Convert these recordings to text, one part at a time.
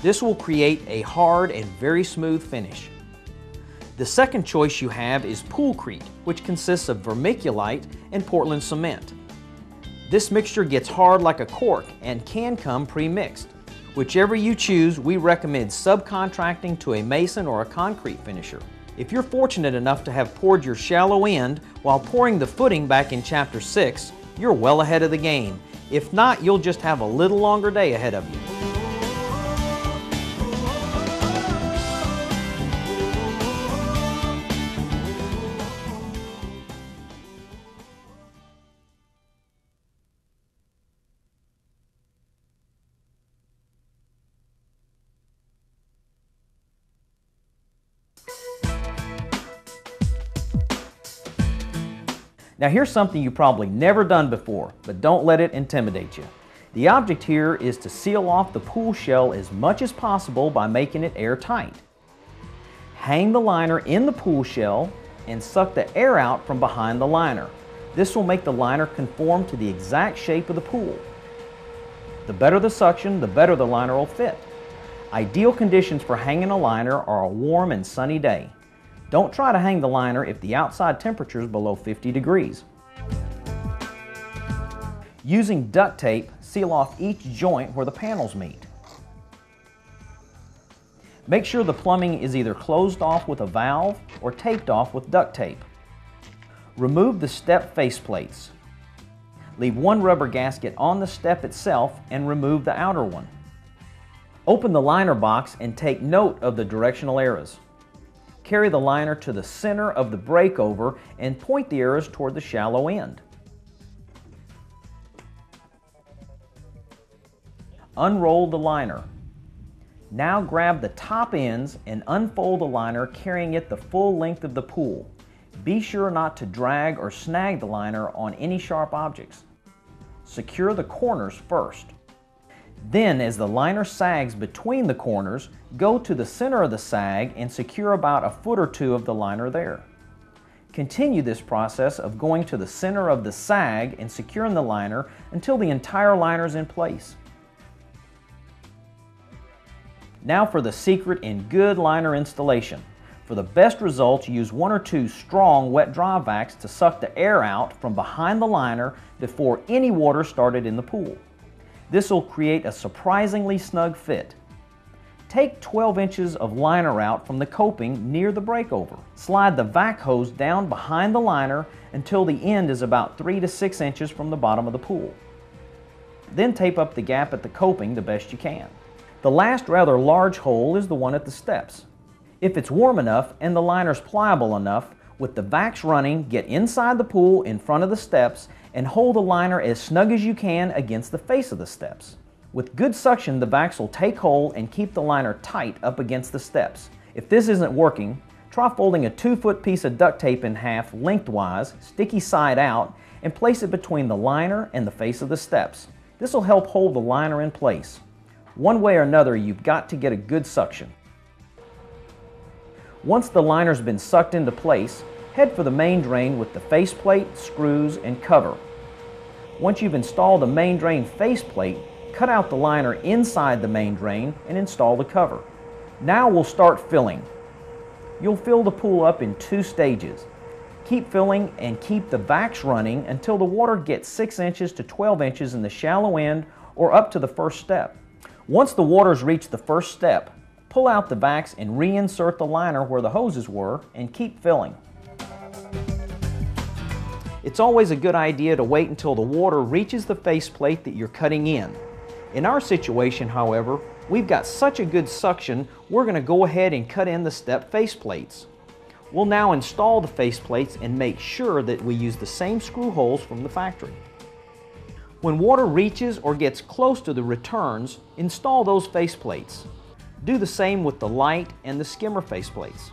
This will create a hard and very smooth finish. The second choice you have is Poolcrete, which consists of vermiculite and Portland cement. This mixture gets hard like a cork and can come pre-mixed. Whichever you choose, we recommend subcontracting to a mason or a concrete finisher. If you're fortunate enough to have poured your shallow end while pouring the footing back in Chapter 6, you're well ahead of the game. If not, you'll just have a little longer day ahead of you. Now here's something you've probably never done before, but don't let it intimidate you. The object here is to seal off the pool shell as much as possible by making it airtight. Hang the liner in the pool shell and suck the air out from behind the liner. This will make the liner conform to the exact shape of the pool. The better the suction, the better the liner will fit. Ideal conditions for hanging a liner are a warm and sunny day. Don't try to hang the liner if the outside temperature is below 50 degrees. Using duct tape, seal off each joint where the panels meet. Make sure the plumbing is either closed off with a valve or taped off with duct tape. Remove the step faceplates. Leave one rubber gasket on the step itself and remove the outer one. Open the liner box and take note of the directional arrows. Carry the liner to the center of the breakover and point the arrows toward the shallow end. Unroll the liner. Now grab the top ends and unfold the liner, carrying it the full length of the pool. Be sure not to drag or snag the liner on any sharp objects. Secure the corners first. Then, as the liner sags between the corners, go to the center of the sag and secure about a foot or two of the liner there. Continue this process of going to the center of the sag and securing the liner until the entire liner is in place. Now for the secret in good liner installation. For the best results, use 1 or 2 strong wet dry vacs to suck the air out from behind the liner before any water started in the pool. This will create a surprisingly snug fit. Take 12 inches of liner out from the coping near the breakover. Slide the vac hose down behind the liner until the end is about 3 to 6 inches from the bottom of the pool. Then tape up the gap at the coping the best you can. The last rather large hole is the one at the steps. If it's warm enough and the liner's pliable enough, with the vacs running, get inside the pool in front of the steps and hold the liner as snug as you can against the face of the steps. With good suction, the vacs will take hold and keep the liner tight up against the steps. If this isn't working, try folding a 2-foot piece of duct tape in half lengthwise, sticky side out, and place it between the liner and the face of the steps. This will help hold the liner in place. One way or another, you've got to get a good suction. Once the liner's been sucked into place, head for the main drain with the faceplate, screws, and cover. Once you've installed the main drain faceplate, cut out the liner inside the main drain and install the cover. Now we'll start filling. You'll fill the pool up in 2 stages. Keep filling and keep the vacs running until the water gets 6 inches to 12 inches in the shallow end or up to the first step. Once the water's reached the first step, pull out the vacs and reinsert the liner where the hoses were and keep filling. It's always a good idea to wait until the water reaches the faceplate that you're cutting in. In our situation, however, we've got such a good suction, we're going to go ahead and cut in the step faceplates. We'll now install the faceplates and make sure that we use the same screw holes from the factory. When water reaches or gets close to the returns, install those faceplates. Do the same with the light and the skimmer faceplates.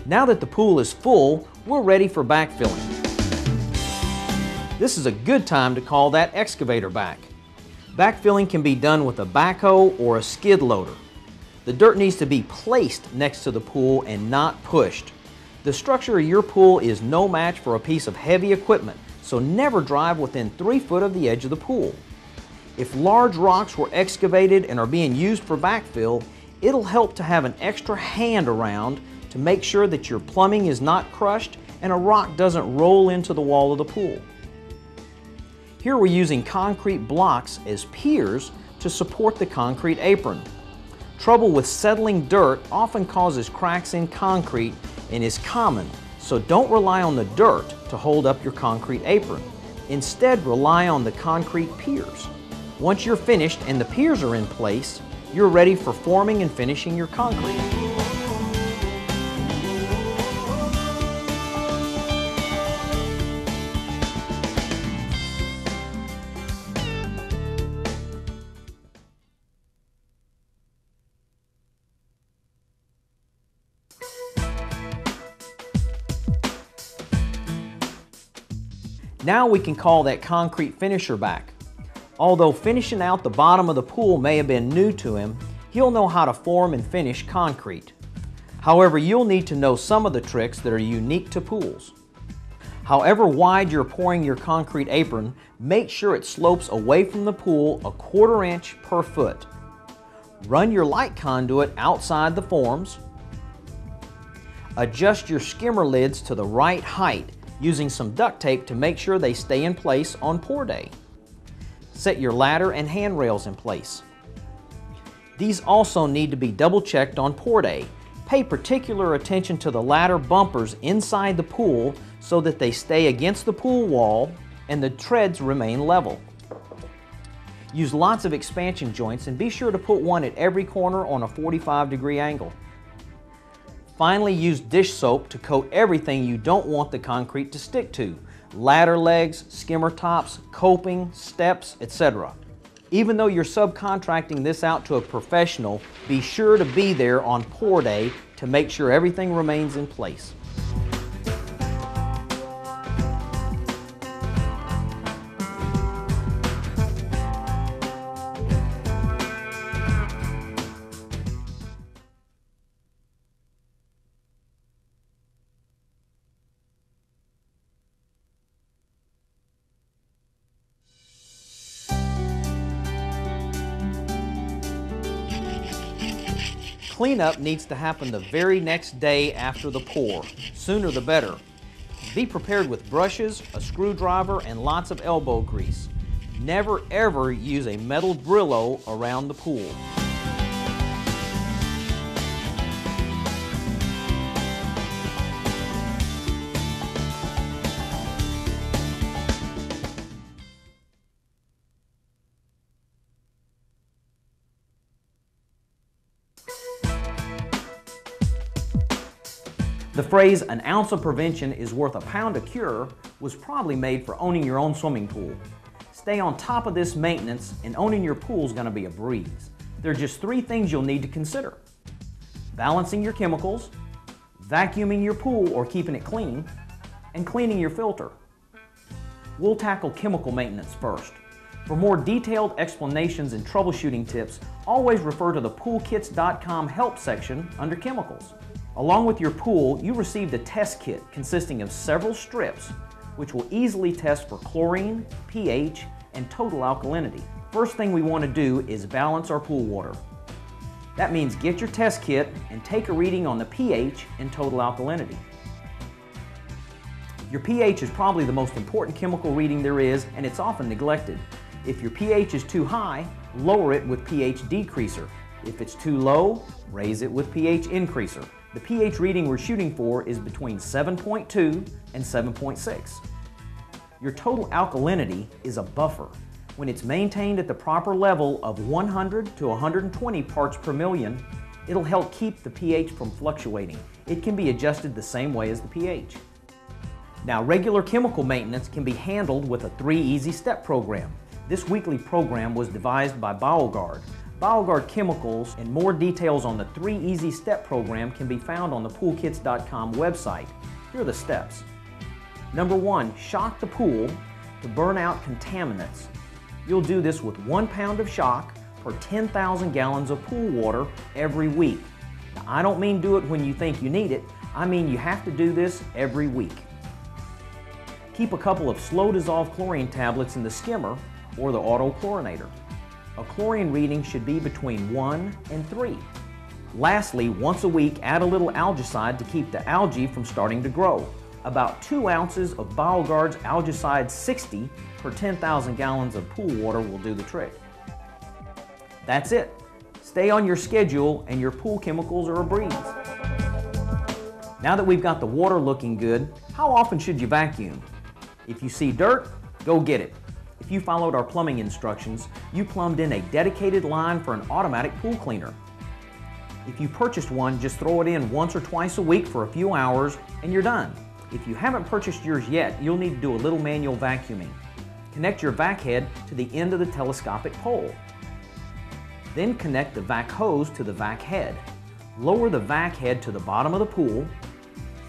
Now that the pool is full, we're ready for backfilling. This is a good time to call that excavator back. Backfilling can be done with a backhoe or a skid loader. The dirt needs to be placed next to the pool and not pushed. The structure of your pool is no match for a piece of heavy equipment, so never drive within 3 foot of the edge of the pool. If large rocks were excavated and are being used for backfill, it'll help to have an extra hand around to make sure that your plumbing is not crushed and a rock doesn't roll into the wall of the pool. Here we're using concrete blocks as piers to support the concrete apron. Trouble with settling dirt often causes cracks in concrete and is common, so don't rely on the dirt to hold up your concrete apron. Instead, rely on the concrete piers. Once you're finished and the piers are in place, you're ready for forming and finishing your concrete. Now we can call that concrete finisher back. Although finishing out the bottom of the pool may have been new to him, he'll know how to form and finish concrete. However, you'll need to know some of the tricks that are unique to pools. However wide you're pouring your concrete apron, make sure it slopes away from the pool 1/4 inch per foot. Run your light conduit outside the forms. Adjust your skimmer lids to the right height using some duct tape to make sure they stay in place on pour day. Set your ladder and handrails in place. These also need to be double checked on pour day. Pay particular attention to the ladder bumpers inside the pool so that they stay against the pool wall and the treads remain level. Use lots of expansion joints and be sure to put one at every corner on a 45-degree angle. Finally, use dish soap to coat everything you don't want the concrete to stick to: ladder legs, skimmer tops, coping, steps, etc. Even though you're subcontracting this out to a professional, be sure to be there on pour day to make sure everything remains in place. Cleanup needs to happen the very next day after the pour. Sooner the better. Be prepared with brushes, a screwdriver, and lots of elbow grease. Never ever use a metal Brillo around the pool. The phrase, "an ounce of prevention is worth a pound of cure," was probably made for owning your own swimming pool. Stay on top of this maintenance and owning your pool is going to be a breeze. There are just 3 things you'll need to consider: balancing your chemicals, vacuuming your pool or keeping it clean, and cleaning your filter. We'll tackle chemical maintenance first. For more detailed explanations and troubleshooting tips, always refer to the poolkits.com help section under chemicals. Along with your pool, you received a test kit consisting of several strips which will easily test for chlorine, pH, and total alkalinity. First thing we want to do is balance our pool water. That means get your test kit and take a reading on the pH and total alkalinity. Your pH is probably the most important chemical reading there is, and it's often neglected. If your pH is too high, lower it with pH decreaser. If it's too low, raise it with pH increaser. The pH reading we're shooting for is between 7.2 and 7.6. Your total alkalinity is a buffer. When it's maintained at the proper level of 100 to 120 parts per million, it'll help keep the pH from fluctuating. It can be adjusted the same way as the pH. Now, regular chemical maintenance can be handled with a 3 easy step program. This weekly program was devised by BioGuard. BioGuard chemicals and more details on the 3 Easy Step program can be found on the poolkits.com website. Here are the steps. Number 1, shock the pool to burn out contaminants. You'll do this with 1 pound of shock per 10,000 gallons of pool water every week. Now, I don't mean do it when you think you need it. I mean you have to do this every week. Keep a couple of slow dissolved chlorine tablets in the skimmer or the auto chlorinator. A chlorine reading should be between 1 and 3. Lastly, once a week, add a little algicide to keep the algae from starting to grow. About 2 ounces of BioGuard's Algicide 60 per 10,000 gallons of pool water will do the trick. That's it. Stay on your schedule and your pool chemicals are a breeze. Now that we've got the water looking good, how often should you vacuum? If you see dirt, go get it. If you followed our plumbing instructions, you plumbed in a dedicated line for an automatic pool cleaner. If you purchased one, just throw it in once or twice a week for a few hours and you're done. If you haven't purchased yours yet, you'll need to do a little manual vacuuming. Connect your vac head to the end of the telescopic pole. Then connect the vac hose to the vac head. Lower the vac head to the bottom of the pool.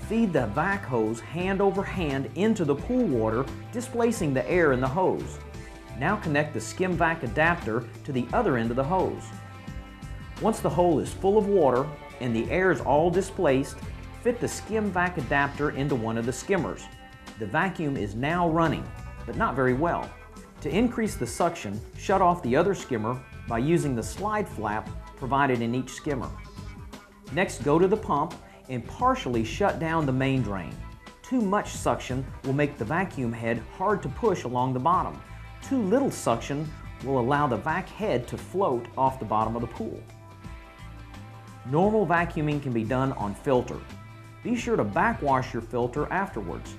Feed the vac hose hand over hand into the pool water, displacing the air in the hose. Now connect the skim vac adapter to the other end of the hose. Once the hole is full of water and the air is all displaced, fit the skim vac adapter into one of the skimmers. The vacuum is now running, but not very well. To increase the suction, shut off the other skimmer by using the slide flap provided in each skimmer. Next, go to the pump and partially shut down the main drain. Too much suction will make the vacuum head hard to push along the bottom. Too little suction will allow the vac head to float off the bottom of the pool. Normal vacuuming can be done on filter. Be sure to backwash your filter afterwards.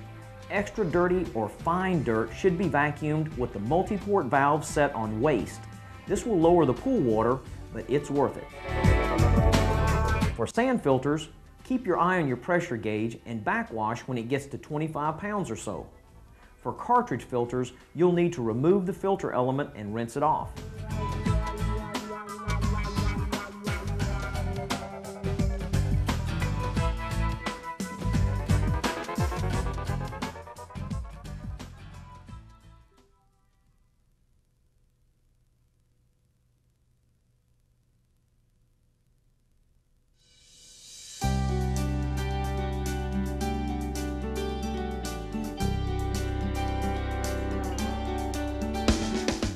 Extra dirty or fine dirt should be vacuumed with the multi-port valve set on waste. This will lower the pool water, but it's worth it. For sand filters, keep your eye on your pressure gauge and backwash when it gets to 25 pounds or so. For cartridge filters, you'll need to remove the filter element and rinse it off.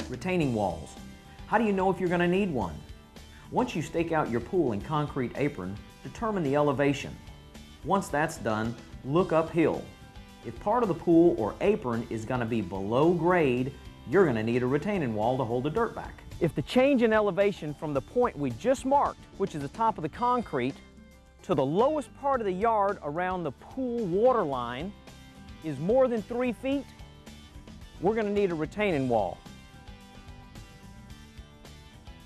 Retaining walls. How do you know if you're going to need one? Once you stake out your pool and concrete apron, determine the elevation. Once that's done, look uphill. If part of the pool or apron is going to be below grade, you're going to need a retaining wall to hold the dirt back. If the change in elevation from the point we just marked, which is the top of the concrete, to the lowest part of the yard around the pool water line is more than 3 feet, we're going to need a retaining wall.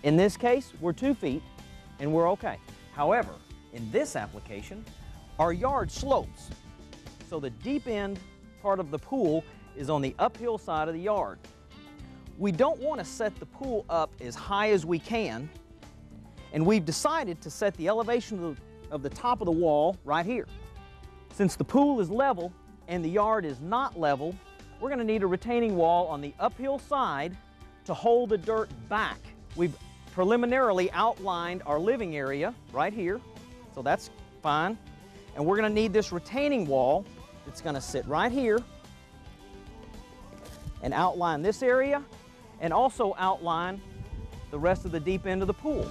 In this case, we're 2 feet and we're okay. However, in this application, our yard slopes. So the deep end part of the pool is on the uphill side of the yard. We don't want to set the pool up as high as we can, and we've decided to set the elevation of the top of the wall right here. Since the pool is level and the yard is not level, we're going to need a retaining wall on the uphill side to hold the dirt back. We've preliminarily outlined our living area right here, so that's fine. And we're going to need this retaining wall that's going to sit right here and outline this area and also outline the rest of the deep end of the pool.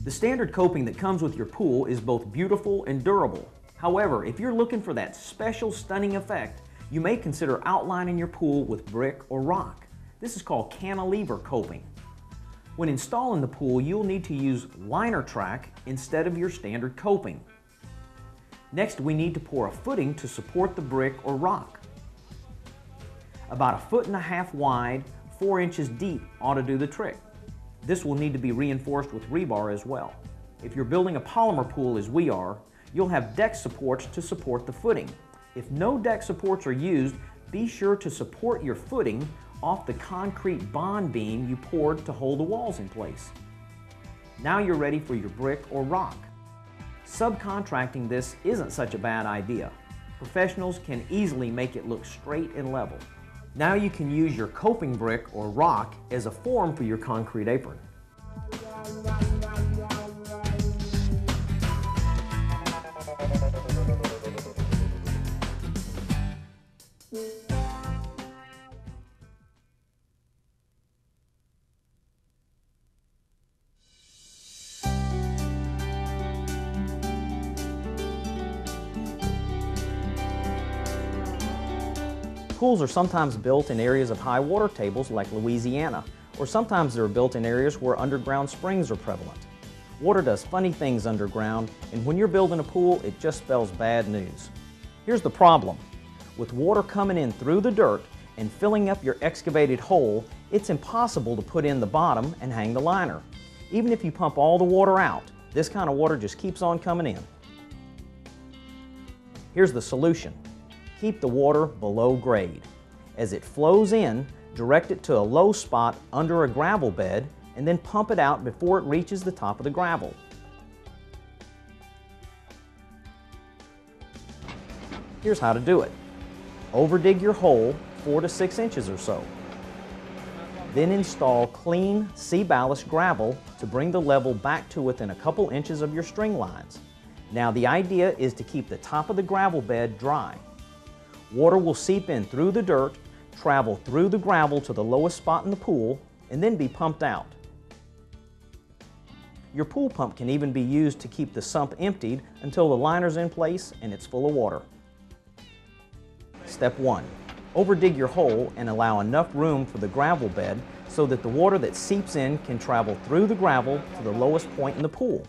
The standard coping that comes with your pool is both beautiful and durable. However, if you're looking for that special stunning effect, you may consider outlining your pool with brick or rock. This is called cantilever coping. When installing the pool, you'll need to use liner track instead of your standard coping. Next, we need to pour a footing to support the brick or rock. About 1.5 feet wide, 4 inches deep ought to do the trick. This will need to be reinforced with rebar as well. If you're building a polymer pool as we are, you'll have deck supports to support the footing. If no deck supports are used, be sure to support your footing off the concrete bond beam you poured to hold the walls in place. Now you're ready for your brick or rock. Subcontracting this isn't such a bad idea. Professionals can easily make it look straight and level. Now you can use your coping brick or rock as a form for your concrete apron. Pools are sometimes built in areas of high water tables like Louisiana, or sometimes they're built in areas where underground springs are prevalent. Water does funny things underground, and when you're building a pool, it just spells bad news. Here's the problem. With water coming in through the dirt and filling up your excavated hole, it's impossible to put in the bottom and hang the liner. Even if you pump all the water out, this kind of water just keeps on coming in. Here's the solution. Keep the water below grade. As it flows in, direct it to a low spot under a gravel bed and then pump it out before it reaches the top of the gravel. Here's how to do it. Overdig your hole 4 to 6 inches or so. Then install clean C-ballast gravel to bring the level back to within a couple inches of your string lines. Now the idea is to keep the top of the gravel bed dry. Water will seep in through the dirt, travel through the gravel to the lowest spot in the pool, and then be pumped out. Your pool pump can even be used to keep the sump emptied until the liner's in place and it's full of water. Step 1. Overdig your hole and allow enough room for the gravel bed so that the water that seeps in can travel through the gravel to the lowest point in the pool.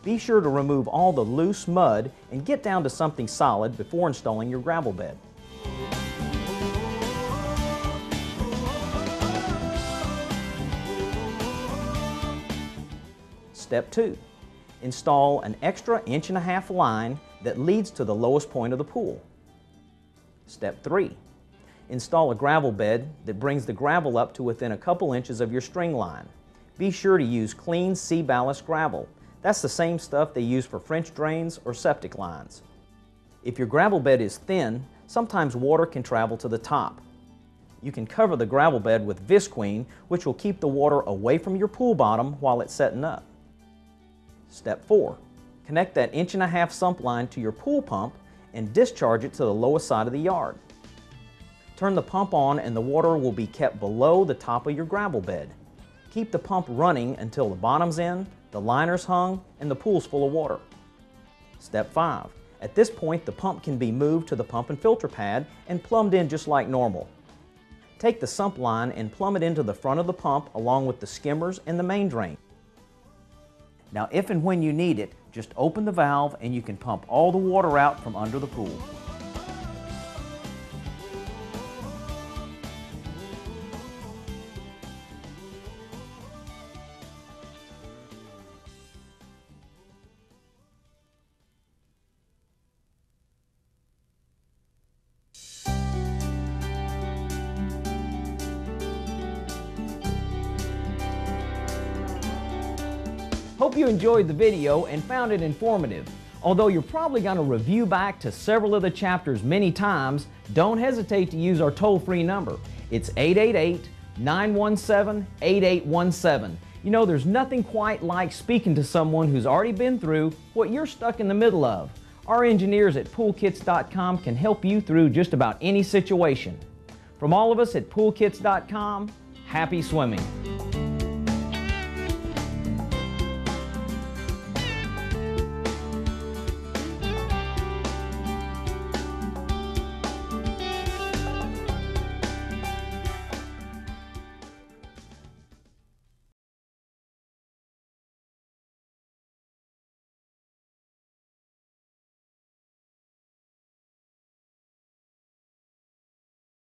Be sure to remove all the loose mud and get down to something solid before installing your gravel bed. Step 2. Install an extra 1.5 inch line that leads to the lowest point of the pool. Step 3. Install a gravel bed that brings the gravel up to within a couple inches of your string line. Be sure to use clean C-ballast gravel. That's the same stuff they use for French drains or septic lines. If your gravel bed is thin, sometimes water can travel to the top. You can cover the gravel bed with Visqueen, which will keep the water away from your pool bottom while it's setting up. Step 4. Connect that 1.5 inch sump line to your pool pump and discharge it to the lowest side of the yard. Turn the pump on and the water will be kept below the top of your gravel bed. Keep the pump running until the bottom's in, the liner's hung, and the pool's full of water. Step 5. At this point, the pump can be moved to the pump and filter pad and plumbed in just like normal. Take the sump line and plumb it into the front of the pump along with the skimmers and the main drain. Now, if and when you need it, just open the valve and you can pump all the water out from under the pool. Hope you enjoyed the video and found it informative. Although you're probably going to review back to several of the chapters many times, don't hesitate to use our toll-free number. It's 888-917-8817. You know, there's nothing quite like speaking to someone who's already been through what you're stuck in the middle of. Our engineers at PoolKits.com can help you through just about any situation. From all of us at PoolKits.com, happy swimming.